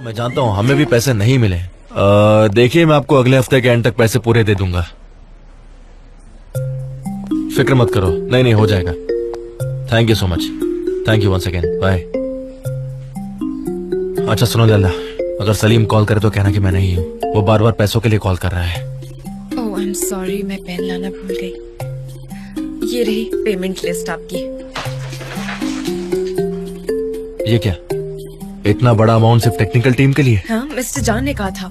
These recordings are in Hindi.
मैं जानता हूँ हमें भी पैसे नहीं मिले। देखिए मैं आपको अगले हफ्ते के एंड तक पैसे पूरे दे दूंगा, फिक्र मत करो। नहीं हो जाएगा। Thank you so much, thank you once again, bye. अच्छा सुनो लैला, अगर सलीम कॉल करे तो कहना कि मैं नहीं हूँ, वो बार बार पैसों के लिए कॉल कर रहा है। ओह आई एम सॉरी, मैं पेन लाना भूल गई। ये रही पेमेंट लिस्ट आपकी। ये क्या, इतना बड़ा अमाउंट सिर्फ टेक्निकल टीम के लिए? हाँ, मिस्टर जान ने कहा था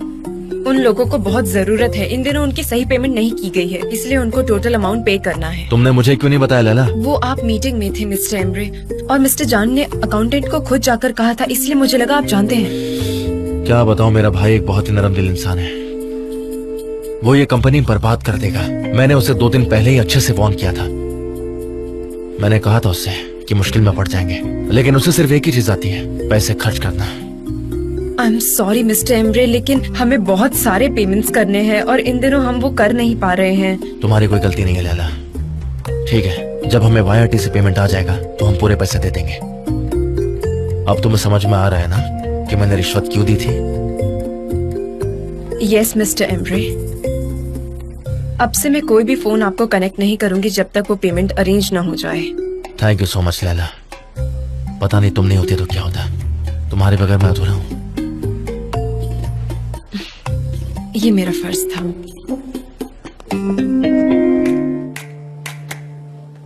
उन लोगों को बहुत जरूरत है, इन दिनों उनकी सही पेमेंट नहीं की गई है, इसलिए उनको टोटल अमाउंट पे करना है। तुमने मुझे क्यों नहीं बताया लैला? वो आप मीटिंग में थे मिस्टर एम्ब्रे, और मिस्टर जान ने अकाउंटेंट को खुद जाकर कहा था, इसलिए मुझे लगा आप जानते हैं। क्या बताऊं, मेरा भाई एक बहुत ही नरम दिल इंसान है, वो ये कंपनी बर्बाद कर देगा। मैंने उसे 2 दिन पहले ही अच्छे से वार्न किया था। मैंने कहा था उससे कि मुश्किल में पड़ जाएंगे, लेकिन उसे सिर्फ एक ही चीज आती है, पैसे खर्च करना। I am sorry mister Embry, लेकिन हमें बहुत सारे पेमेंट्स करने हैं और इन दिनों हम वो कर नहीं पा रहे हैं। तुम्हारी कोई गलती नहीं है लैला। ठीक है, जब हमें वाईआरटी से पेमेंट आ जाएगा तो हम पूरे पैसे दे देंगे। अब तुम्हें समझ में आ रहा है ना कि मैंने रिश्वत क्यों दी थी? यस मिस्टर एम्ब्रे, अब से मैं कोई भी फोन आपको कनेक्ट नहीं करूंगी जब तक वो पेमेंट अरेंज ना हो जाए। Thank you so much Laila. पता नहीं तुम नहीं होती तो क्या होता, तुम्हारे बगैर मैं अधूरा हूँ। ये मेरा फर्ज था।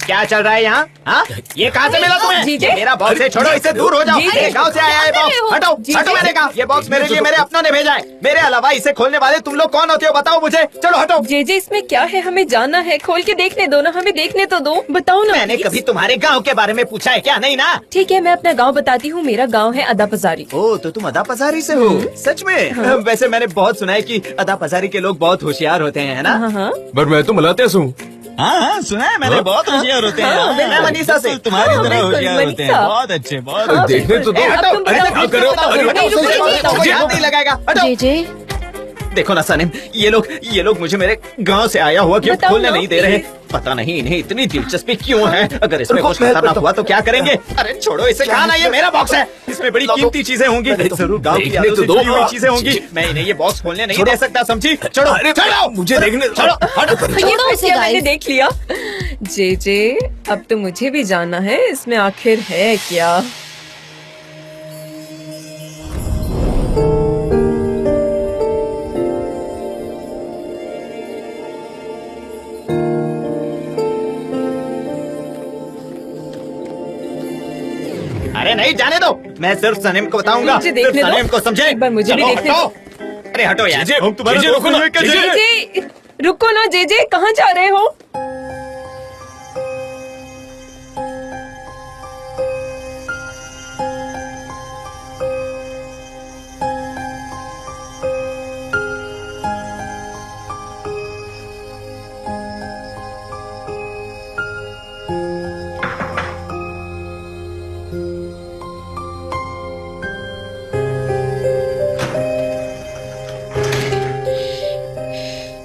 क्या चल रहा है यहाँ? हाँ? ये कहाँ से मिला तुम्हें? जीजे? ये मेरा बॉक्स है, छोड़ो इसे, दूर हो जाओ। जीजे? गाँव से आया है बॉक्स, हटो हटो, मैंने कहा। ये बॉक्स मेरे लिए मेरे अपनों ने भेजा है, मेरे अलावा इसे खोलने वाले तुम लोग कौन होते हो बताओ मुझे। चलो हटो। जे इसमें क्या है, हमें जानना है, खोल के देखने दो ना, हमें देखने तो दो, बताओ ना। मैंने कभी तुम्हारे गाँव के बारे में पूछा है क्या? नहीं ना। ठीक है, मैं अपना गाँव बताती हूँ, मेरा गाँव है अदा पजारी। ओ, तो तुम अदा पजारी से हो? सच में? वैसे मैंने बहुत सुना है कि अदा पजारी के लोग बहुत होशियार होते हैं, है ना? हाँ, पर मैं तो मलातेस हूँ। हाँ, सुना है मैंने, बहुत होशियार होते हैं। मैं मनीषा से, तुम्हारी तरह होशियार होते हैं, बहुत अच्छे, बहुत। देखने तो दो। हटो, क्या कर रहे हो? याद नहीं लगाएगा, हटो। जे देखो ना सनीम, ये लोग मुझे मेरे गांव से आया हुआ गिफ्ट खोलने नहीं दे रहे। पता नहीं इन्हें इतनी दिलचस्पी क्यों है। अगर इसमें कुछ खतरनाक हुआ तो क्या करेंगे? अरे छोड़ो इसे, कहा ना, ये मेरा बॉक्स है, इसमें बड़ी कीमती चीजें होंगी, जरूर गांव की यादों से जुड़ी हुई चीजें होंगी। मैं इन्हें ये बॉक्स खोलने नहीं दे सकता, समझी? छोड़ो छोड़ो, मुझे देखने दो। ये मैंने देख लिया। जे अब तो मुझे भी जानना है इसमें आखिर है क्या। अरे नहीं, जाने दो, मैं सिर्फ सनीम को बताऊंगा, मुझे सिर्फ देखने दो। सनीम को, समझे? एक बार मुझे भी चलो, देखने हटो। दो। अरे हटो यार, जीजे, हम तुम्हारे जीजे, रुको ना, दोस्त हैं, कैसे? जे रुको ना, जे कहाँ जा रहे हो?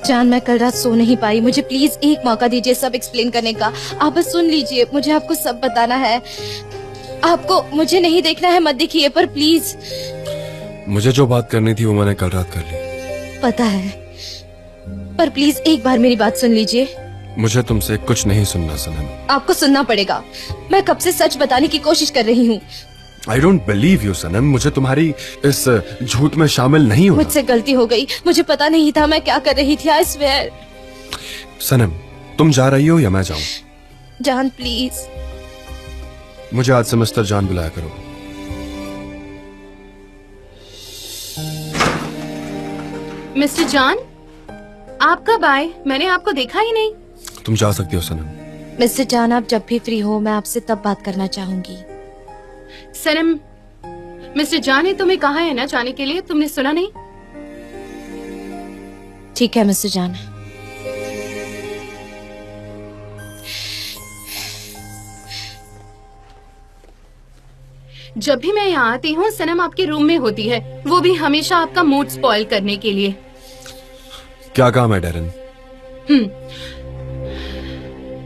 जान, मैं कल रात सो नहीं पाई, मुझे प्लीज एक मौका दीजिए सब एक्सप्लेन करने का। आप बस सुन लीजिए, मुझे आपको सब बताना है। आपको मुझे नहीं देखना है, मत देखिए, पर प्लीज। मुझे जो बात करनी थी वो मैंने कल रात कर ली। पता है, पर प्लीज एक बार मेरी बात सुन लीजिए। मुझे तुमसे कुछ नहीं सुनना सनम। आपको सुनना पड़ेगा, मैं कब से सच बताने की कोशिश कर रही हूँ। I don't believe you सनम, मुझे तुम्हारी इस झूठ में शामिल नहीं होना। मुझसे गलती हो गई, मुझे पता नहीं था मैं क्या कर रही थी। I swear। सनम, तुम जा रही हो या मैं जाऊं? जान प्लीज। मुझे आज से मिस्टर जान बुलाया करो। मिस्टर जॉन, आप कब आए? मैंने आपको देखा ही नहीं। तुम जा सकती हो सनम। मिस्टर जान, आप जब भी फ्री हो मैं आपसे तब बात करना चाहूंगी। सनम, मिस्टर जॉन ने तुम्हें कहा है ना जाने के लिए, तुमने सुना नहीं? ठीक है मिस्टर जान। जब भी मैं यहाँ आती हूँ सनम आपके रूम में होती है, वो भी हमेशा आपका मूड स्पॉइल करने के लिए। क्या काम है डेरन?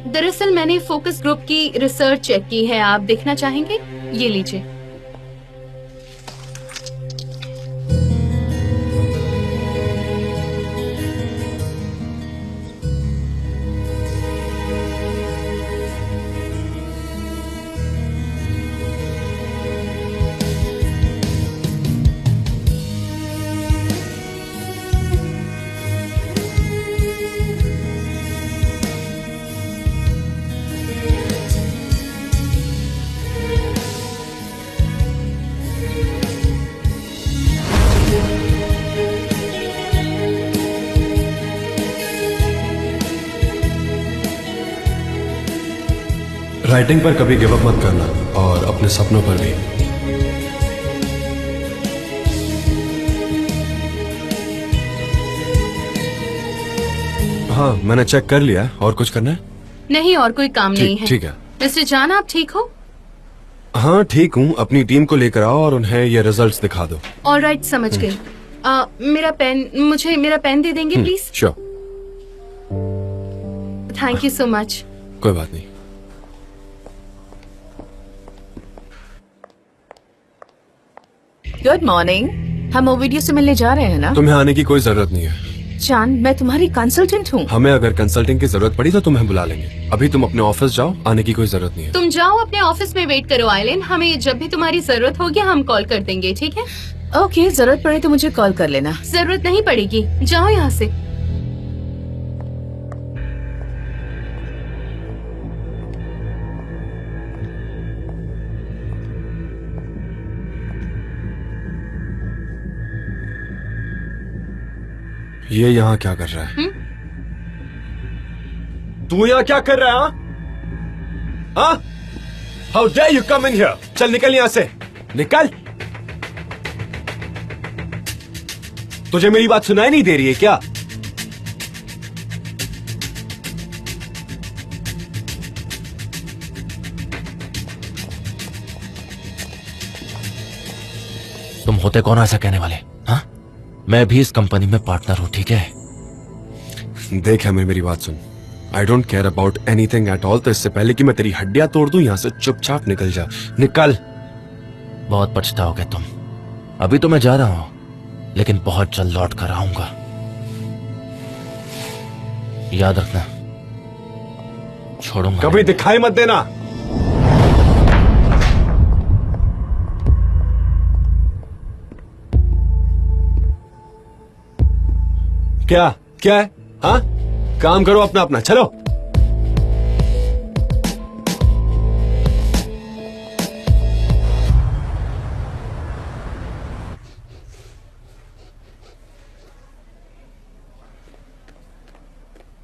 दरअसल मैंने फोकस ग्रुप की रिसर्च चेक की है, आप देखना चाहेंगे? ये लीजिए। राइटिंग पर कभी गिव अप मत करना और अपने सपनों पर भी। हाँ, मैंने चेक कर लिया। और कुछ करना है? नहीं, और कोई काम नहीं है। ठीक है। मिस्टर जान, आप ठीक हो? हाँ ठीक हूँ। अपनी टीम को लेकर आओ और उन्हें ये रिजल्ट्स दिखा दो। ऑलराइट, समझ गई। मुझे मेरा पेन दे देंगे please? Sure. Thank you so much. कोई बात नहीं। Good morning. हम ओवीडियो से मिलने जा रहे हैं ना? तुम्हें आने की कोई जरूरत नहीं है। चांद, मैं तुम्हारी कंसल्टेंट हूँ। हमें अगर कंसल्टिंग की जरूरत पड़ी तो तुम्हें बुला लेंगे। अभी तुम अपने ऑफिस जाओ, आने की कोई जरूरत नहीं है। तुम जाओ अपने ऑफिस में वेट करो आइलैंड। हमें जब भी तुम्हारी जरूरत होगी हम कॉल कर देंगे, ठीक है? ओके, जरूरत पड़े तो मुझे कॉल कर लेना। जरूरत नहीं पड़ेगी, जाओ यहाँ से। ये यहाँ क्या कर रहा है? तू यहाँ क्या कर रहा है? हाँ? How dare you come in here? चल निकल यहाँ से, निकल। तुझे मेरी बात सुनाई नहीं दे रही है क्या? तुम होते कौन ऐसा कहने वाले? हाँ, मैं भी इस कंपनी में पार्टनर हूं, ठीक है? देख हमें मेरी बात सुन। I don't care about anything at all. तो इससे पहले कि मैं तेरी हड्डियां तोड़ दूं, यहाँ से चुपचाप निकल जा, निकल। बहुत पछताओगे तुम। अभी तो मैं जा रहा हूं, लेकिन बहुत जल्द लौट कर आऊंगा। याद रखना, छोड़ूंगा कभी दिखाई मत देना। क्या क्या है? हाँ, काम करो अपना अपना, चलो।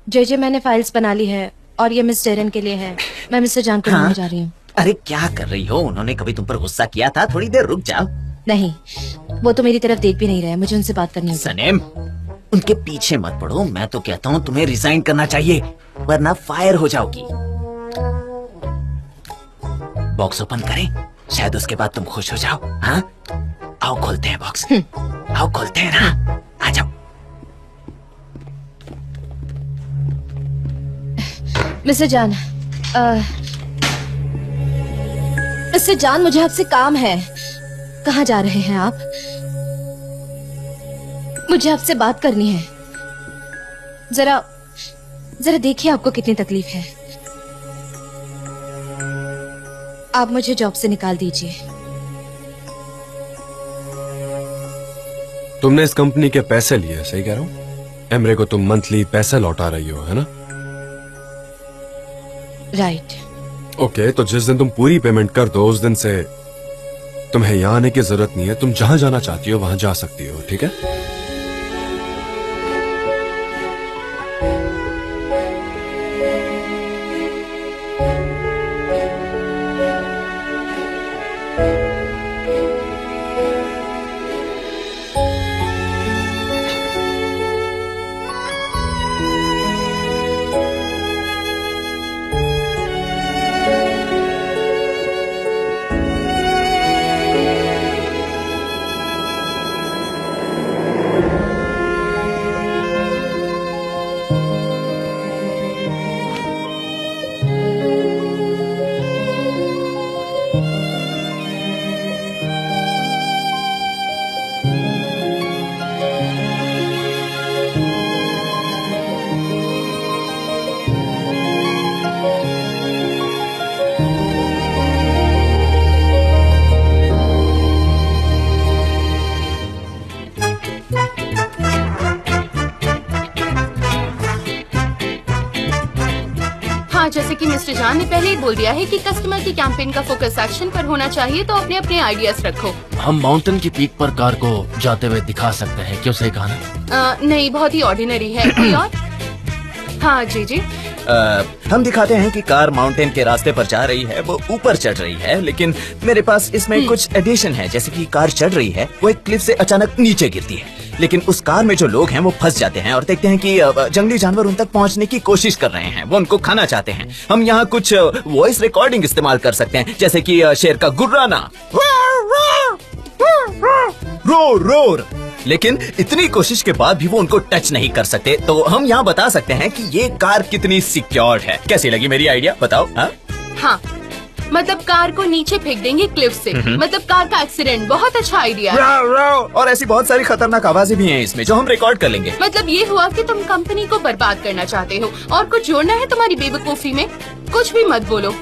जे मैंने फाइल्स बना ली है और ये मिस डेरन के लिए है। मैं मिस्टर जान को मिलने जा रही हूँ। अरे क्या कर रही हो? उन्होंने कभी तुम पर गुस्सा किया था? थोड़ी देर रुक जाओ। नहीं, वो तो मेरी तरफ देख भी नहीं रहे। मुझे उनसे बात करनी होगी। सनेम, उनके पीछे मत पड़ो। मैं तो कहता हूँ तुम्हें रिजाइन करना चाहिए, वरना फायर हो जाओगी। बॉक्स ओपन करें, शायद उसके बाद तुम खुश हो जाओ। हाँ, आओ खोलते हैं बॉक्स। आओ खोलते हैं ना, आ जाओ। मिस्टर जान, मिस्टर जान, मुझे आपसे काम है। कहाँ जा रहे हैं आप? मुझे आपसे बात करनी है। जरा देखिए आपको कितनी तकलीफ है। आप मुझे जॉब से निकाल दीजिए। तुमने इस कंपनी के पैसे लिए, सही कह रहा हूँ? एमरे को तुम मंथली पैसे लौटा रही हो, है ना? राइट। ओके, तो जिस दिन तुम पूरी पेमेंट कर दो, उस दिन से तुम्हें यहाँ आने की जरूरत नहीं है। तुम जहां जाना चाहती हो वहां जा सकती हो, ठीक है? जैसे कि मिस्टर जान ने पहले ही बोल दिया है कि कस्टमर की कैंपेन का फोकस एक्शन पर होना चाहिए, तो अपने अपने आइडियाज रखो। हम माउंटेन की पीक पर कार को जाते हुए दिखा सकते हैं, क्यों? सही कहा ना? नहीं, बहुत ही ऑर्डिनरी है। कोई और? हाँ जी जी। हम दिखाते हैं कि कार माउंटेन के रास्ते पर जा रही है, वो ऊपर चढ़ रही है, लेकिन मेरे पास इसमें कुछ एडिशन है, जैसे कि कार चढ़ रही है, वो एक क्लिफ से अचानक नीचे गिरती है, लेकिन उस कार में जो लोग हैं वो फंस जाते हैं और देखते हैं कि जंगली जानवर उन तक पहुंचने की कोशिश कर रहे हैं, वो उनको खाना चाहते हैं। हम यहाँ कुछ वॉइस रिकॉर्डिंग इस्तेमाल कर सकते हैं, जैसे कि शेर का गुर्राना, रोर रोर, लेकिन इतनी कोशिश के बाद भी वो उनको टच नहीं कर सकते। तो हम यहाँ बता सकते हैं कि ये कार कितनी सिक्योर्ड है। कैसी लगी मेरी आइडिया, बताओ? हाँ, मतलब कार को नीचे फेंक देंगे क्लिफ से, मतलब कार का एक्सीडेंट। बहुत अच्छा आइडिया है। और ऐसी बहुत सारी खतरनाक आवाजें भी हैं इसमें जो हम रिकॉर्ड कर लेंगे। मतलब ये हुआ कि तुम कंपनी को बर्बाद करना चाहते हो और कुछ जोड़ना है तुम्हारी बेवकूफी में? कुछ भी मत बोलो।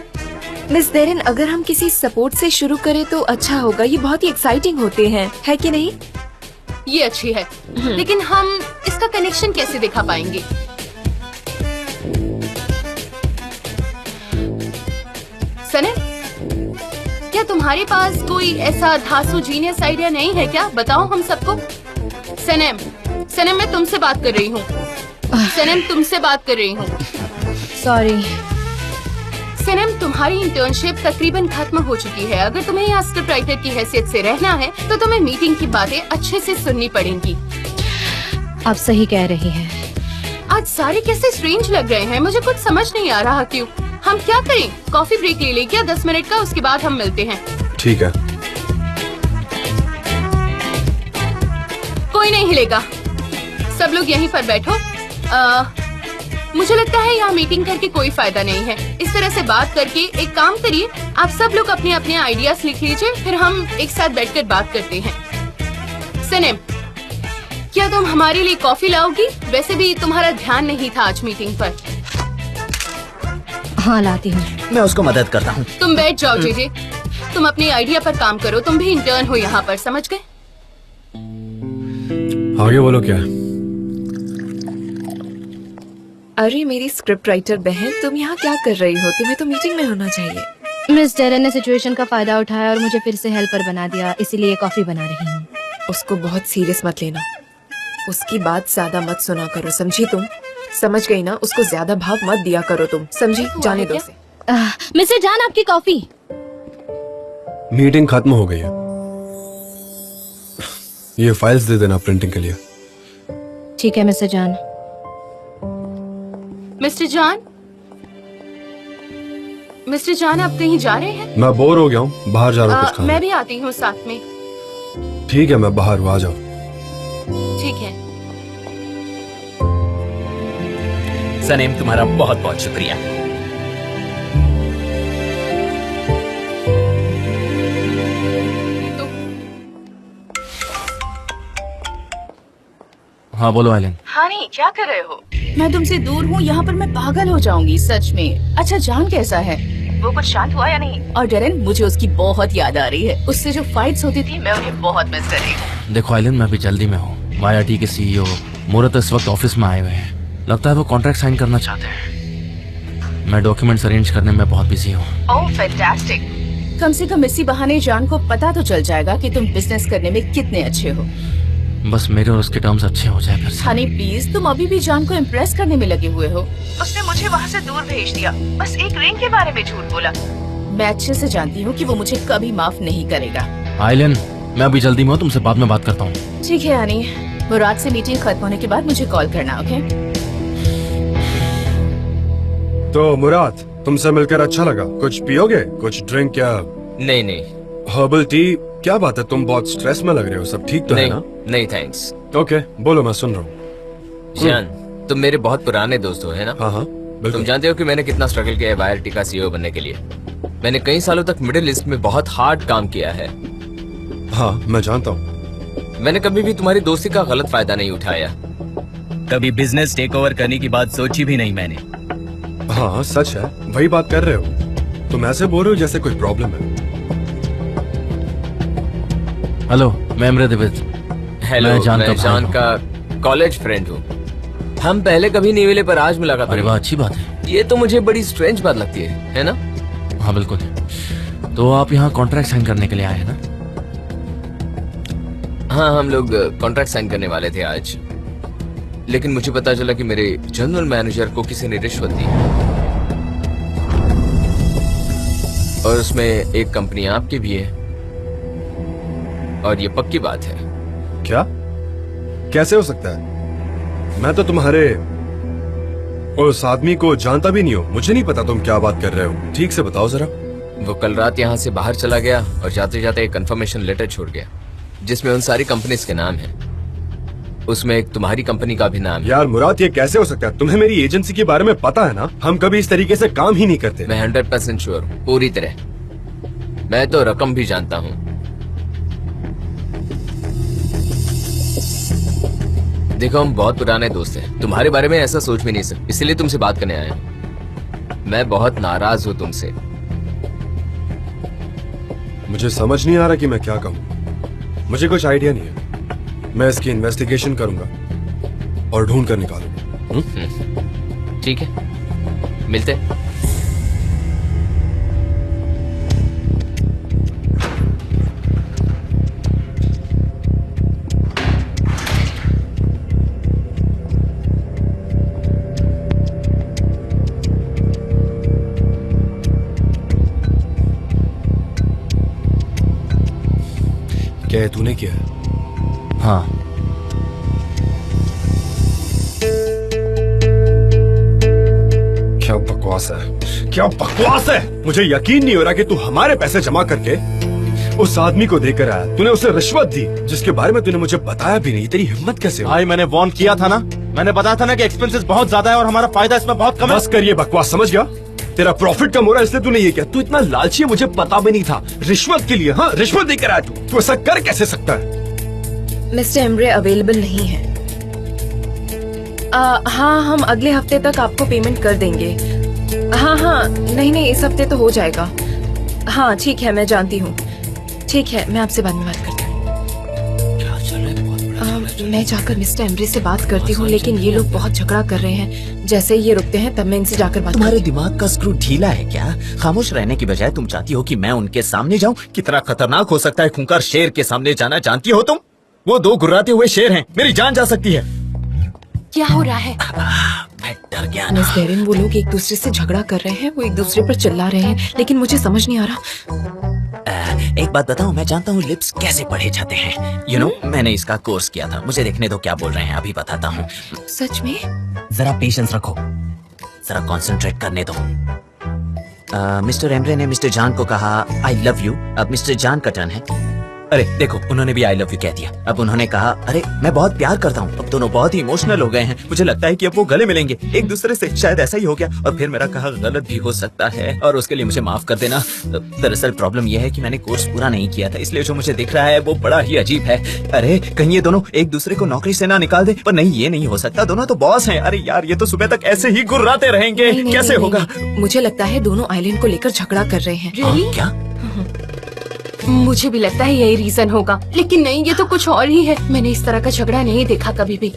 मिस देरिन, अगर हम किसी सपोर्ट से शुरू करें तो अच्छा होगा। ये बहुत ही एक्साइटिंग होते हैं, है कि नहीं? ये अच्छी है, लेकिन हम इसका कनेक्शन कैसे दिखा पाएंगे? सनम, क्या तुम्हारे पास कोई ऐसा धांसू जीनियस आइडिया नहीं है क्या? बताओ हम सबको। सनम, मैं तुमसे बात कर रही हूँ। सनम, तुमसे बात कर रही हूँ। सॉरी सनम, तुम्हारी इंटर्नशिप तकरीबन खत्म हो चुकी है। अगर तुम्हें यहाँ स्क्रिप्ट राइटर की हैसियत से रहना है तो तुम्हें मीटिंग की बातें अच्छे से सुननी पड़ेंगी। आप सही कह रही हैं। आज सारे कैसे स्ट्रेंज लग रहे हैं, मुझे कुछ समझ नहीं आ रहा क्यों। हम क्या करें? कॉफी ब्रेक ले लें क्या 10 मिनट का? उसके बाद हम मिलते हैं। ठीक है। कोई नहीं हिलेगा, सब लोग यहीं पर बैठो। मुझे लगता है यहाँ मीटिंग करके कोई फायदा नहीं है। इस तरह से बात करके एक काम करिए, आप सब लोग अपने अपने आइडियाज लिख लीजिए, फिर हम एक साथ बैठकर बात करते हैं। सनम, क्या तुम हमारे लिए कॉफी लाओगी? वैसे भी तुम्हारा ध्यान नहीं था आज मीटिंग पर। हाँ, लाती हूँ। मैं उसको मदद करता हूँ। तुम बैठ जाओ जेजे, तुम अपनी आइडिया पर काम करो। तुम भी इंटर्न हो यहाँ पर, समझ गए? आगे बोलो क्या? अरे मेरी स्क्रिप्ट राइटर बहन, तुम यहाँ क्या कर रही हो? तुम्हें तो मीटिंग में होना चाहिए। मिस डेरन ने सिचुएशन का फायदा उठाया और मुझे फिर से हेल्पर बना दिया, इसीलिए कॉफी बना रही हूँ। उसको बहुत सीरियस मत लेना, उसकी बात ज्यादा मत सुना करो, समझी तुम? समझ गई ना? उसको ज्यादा भाव मत दिया करो तुम, समझी? जाने दो उसे। मिस्टर जान, आपकी कॉफी। मीटिंग खत्म हो गई है, ये फाइल्स दे देना प्रिंटिंग के लिए। ठीक है मिस्टर जान। मिस्टर जान, मिस्टर जान, आप कहीं जा रहे हैं? मैं बोर हो गया हूँ, बाहर जा रहा हूँ कुछ खाने। मैं भी आती हूँ साथ में। ठीक है, मैं बाहर हूँ, आ जाओ। ठीक है। सनम, तुम्हारा बहुत बहुत शुक्रिया। हाँ बोलो आइलन। हानी, क्या कर रहे हो? मैं तुमसे दूर हूँ, यहाँ पर मैं पागल हो जाऊंगी सच में। अच्छा, जान कैसा है? वो कुछ शांत हुआ या नहीं? और डेरेन, मुझे उसकी बहुत याद आ रही है। उससे जो फाइट्स होती थी, मैं उन्हें बहुत मिस कर रही हूँ। देखो आइलन, मैं भी जल्दी में हूँ। वाईआईटी के सीईओ मूरत इस वक्त ऑफिस में आए हुए हैं। लगता है वो कॉन्ट्रैक्ट साइन करना चाहते हैं। मैं डॉक्यूमेंट्स अरेंज करने में बहुत बिजी हूँ। Oh fantastic. कम से कम इसी बहाने जान को पता तो चल जाएगा कि तुम बिजनेस करने में कितने अच्छे हो। बस मेरे और उसके टर्म्स अच्छे हो जाए फिर से। हनी प्लीज, तुम अभी भी जान को इम्प्रेस करने में लगे हुए हो। उसने मुझे वहाँ से दूर भेज दिया, बस एक रिंग के बारे में झूठ बोला। मैं अच्छे से जानती हूँ कि वो मुझे कभी माफ नहीं करेगा। आइलन, मैं अभी जल्दी में हूँ, तुमसे बाद में बात करता हूँ। ठीक है हनी, वो रात से मीटिंग खत्म होने के बाद मुझे कॉल करना, ओके? तो मुराद, तुमसे मिलकर अच्छा लगा। कुछ पियोगे? कुछ ड्रिंक या? नहीं। Herbal tea? क्या बात है, तुम बहुत स्ट्रेस में लग रहे हो। सब ठीक तो है ना? नहीं थैंक्स। ओके, बोलो, मैं सुन रहा हूँ। जान, तुम मेरे बहुत पुराने दोस्त हो, है ना? हाँ बिल्कुल। तुम जानते हो कि मैंने कितना स्ट्रगल किया है वाईआईटी का सीईओ बनने के लिए। मैंने कई सालों तक मिडिल ईस्ट में बहुत हार्ड काम किया है। हाँ, मैं जानता हूँ। मैंने कभी भी तुम्हारी दोस्ती का गलत फायदा नहीं उठाया। कभी बिजनेस टेक ओवर करने की बात सोची भी नहीं मैंने। हाँ सच है, वही बात कर रहे हो। तुम ऐसे बोल रहे हो जैसे कोई प्रॉब्लम है। हेलो, मैं इमरे दिविज। हेलो, मैं जान का कॉलेज फ्रेंड हूँ। हम पहले कभी नहीं मिले पर आज मुलाकात। अरे वाह, अच्छी बात है। ये तो मुझे बड़ी स्ट्रेंज बात लगती है ना? हाँ बिल्कुल। तो आप यहाँ कॉन्ट्रैक्ट साइन करने के लिए आए हैं ना? हाँ, हम लोग कॉन्ट्रैक्ट साइन करने वाले थे आज, लेकिन मुझे पता चला कि मेरे जनरल मैनेजर को किसी ने रिश्वत दी। और उसमें एक कंपनी आपकी भी है, और ये पक्की बात है। क्या? कैसे हो सकता है? मैं तो तुम्हारे उस आदमी को जानता भी नहीं हूँ। मुझे नहीं पता तुम क्या बात कर रहे हो। ठीक से बताओ जरा। वो कल रात यहाँ से बाहर चला गया और जाते जाते एक कंफर्मेशन लेटर छोड़ गया जिसमें उन सारी कंपनीज के नाम हैं। उसमें एक तुम्हारी कंपनी का भी नाम है। यार मुराद, ये कैसे हो सकता है? तुम्हें मेरी एजेंसी के बारे में पता है ना? हम कभी इस तरीके से काम ही नहीं करते। मैं 100% श्योर हूँ, पूरी तरह। मैं तो रकम भी जानता हूँ। देखो, हम बहुत पुराने दोस्त हैं। तुम्हारे बारे में ऐसा सोच भी नहीं सकते, इसलिए तुमसे बात करने आया हूँ। मैं बहुत नाराज हूँ तुमसे। मुझे समझ नहीं आ रहा कि मैं क्या कहूँ। मुझे कुछ आइडिया नहीं है। मैं इसकी इन्वेस्टिगेशन करूंगा और ढूंढ कर निकालूंगा। ठीक है, मिलते हैं। क्या है तूने किया? हाँ, क्या बकवास है, क्या बकवास है। मुझे यकीन नहीं हो रहा कि तू हमारे पैसे जमा करके उस आदमी को देकर आया। तूने उसे रिश्वत दी जिसके बारे में तूने मुझे बताया भी नहीं। तेरी हिम्मत कैसे हुई? भाई मैंने वार्न किया था ना। मैंने बताया था ना कि एक्सपेंसेस बहुत ज्यादा है और हमारा फायदा इसमें बहुत कम है। बस कर ये बकवास, समझ गया? तेरा प्रॉफिट कम हो रहा है इसलिए तूने ये किया। तू इतना लालची है, मुझे पता भी नहीं था। रिश्वत के लिए, हाँ, रिश्वत देकर आया तू ऐसा कर कैसे सकता है? मिस्टर एम्ब्रे अवेलेबल नहीं है। हाँ, हम अगले हफ्ते तक आपको पेमेंट कर देंगे। हाँ, नहीं, इस हफ्ते तो हो जाएगा। हाँ ठीक है, मैं जानती हूँ। ठीक है, मैं आपसे बाद में बात करती हूँ। मैं जाकर मिस्टर एम्ब्रे से बात करती हूँ, लेकिन ये लोग बहुत झगड़ा कर रहे हैं। जैसे ही ये रुकते हैं तब मैं इनसे जाकर बात तुम्हारे करती हूँ। दिमाग का स्क्रू ढीला है क्या? खामोश रहने की बजाय तुम चाहती हो कि मैं उनके सामने जाऊं? कितना खतरनाक हो सकता है खूंखार शेर के सामने जाना, जानती हो तुम? वो दो गुर्राते हुए शेर हैं, मेरी जान जा सकती है। क्या हो रहा है? मैं डर गया ना। मिस डेरिन, वो लोग एक दूसरे से झगड़ा कर रहे हैं, वो एक दूसरे पर चिल्ला रहे हैं, लेकिन मुझे समझ नहीं आ रहा। एक बात बताऊं, मैं जानता हूँ लिप्स कैसे पढ़े जाते हैं। यू नो, मैंने इसका कोर्स किया था। मुझे देखने दो क्या बोल रहे हैं, अभी बताता हूँ। सच में? जरा पेशेंस रखो, जरा कंसंट्रेट करने दो। मिस्टर एम्ब्रे ने मिस्टर जान को कहा आई लव यू। अब मिस्टर जान का टर्न है। अरे देखो, उन्होंने भी आई लव यू कह दिया। अब उन्होंने कहा अरे मैं बहुत प्यार करता हूँ। अब दोनों बहुत ही इमोशनल हो गए हैं। मुझे लगता है कि अब वो गले मिलेंगे एक दूसरे से। शायद ऐसा ही हो गया। और फिर मेरा कहा गलत भी हो सकता है और उसके लिए मुझे माफ कर देना। दरअसल प्रॉब्लम यह है कि मैंने कोर्स पूरा नहीं किया था, इसलिए जो मुझे दिख रहा है वो बड़ा ही अजीब है। अरे कहीं ये दोनों एक दूसरे को नौकरी से ना निकाल दे। पर नहीं, ये नहीं हो सकता, दोनों तो बॉस हैं। अरे यार, ये तो सुबह तक ऐसे ही गुर्राते रहेंगे। कैसे होगा? मुझे लगता है दोनों आइलैंड को लेकर झगड़ा कर रहे हैं। Really? क्या? मुझे भी लगता है यही रीजन होगा, लेकिन नहीं, ये तो कुछ और ही है। मैंने इस तरह का झगड़ा नहीं देखा कभी भी।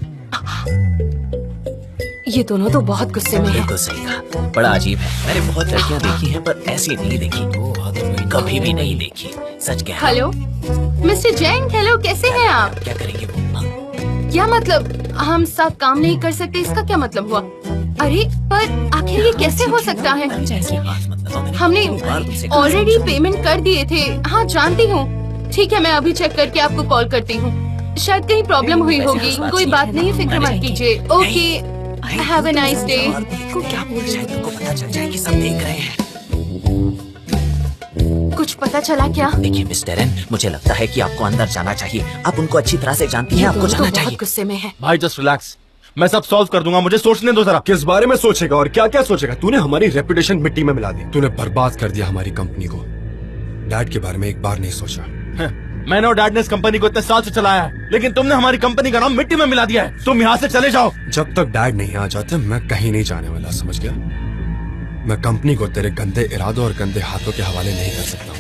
ये दोनों तो बहुत गुस्से में हैं। बिल्कुल सही कहा, बड़ा अजीब है। मैंने बहुत लड़कियां देखी हैं पर ऐसी नहीं देखी, कभी भी नहीं देखी। सच कह रहा हूं। हेलो मिस्टर जैन, हेलो, कैसे हैं आप? क्या करेंगे वो? क्या मतलब हम साथ काम नहीं कर सकते, इसका क्या मतलब हुआ? अरे पर आखिर ये कैसे हो सकता है? हमने ऑलरेडी पेमेंट कर दिए थे। हाँ जानती हूँ। ठीक है, मैं अभी चेक करके आपको कॉल करती हूँ। शायद कहीं प्रॉब्लम हुई होगी। कोई बात नहीं, फिक्र मत कीजिए। Okay, have a nice day. क्या बोल रहे हैं? उनको पता चल जाए कि सब देख रहे हैं। कुछ पता चला क्या? देखिए मिस्टर एन, मुझे लगता है कि आपको अंदर जाना चाहिए। आप उनको अच्छी तरह से जानती हैं, आपको जाना चाहिए। बहुत गुस्से में है। भाई जस्ट रिलैक्स, मैं सब सॉल्व कर दूंगा, मुझे सोचने दो जरा। किस बारे में सोचेगा और क्या क्या सोचेगा? तूने हमारी रेपुटेशन मिट्टी में मिला दी। तूने बर्बाद कर दिया हमारी कंपनी को। डैड के बारे में एक बार नहीं सोचा। मैंने और डैड ने इस कंपनी को इतने साल से चलाया है, लेकिन तुमने हमारी कंपनी का नाम मिट्टी में मिला दिया है। तुम यहाँ से चले जाओ। जब तक डैड नहीं आ जाते मैं कहीं नहीं जाने वाला, समझ गया? मैं कंपनी को तेरे गंदे इरादों और गंदे हाथों के हवाले नहीं कर सकता हूँ।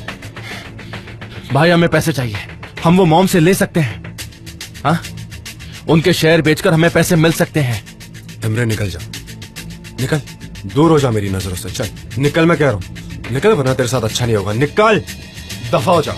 भाई हमें पैसे चाहिए, हम वो मॉम से ले सकते हैं। हाँ, उनके शेयर बेचकर हमें पैसे मिल सकते हैं। एम्ब्रे निकल जा, निकल, दूर हो जा मेरी नजरों से। चल निकल, मैं कह रहा हूँ निकल, वरना तेरे साथ अच्छा नहीं होगा। निकल, दफा हो जा।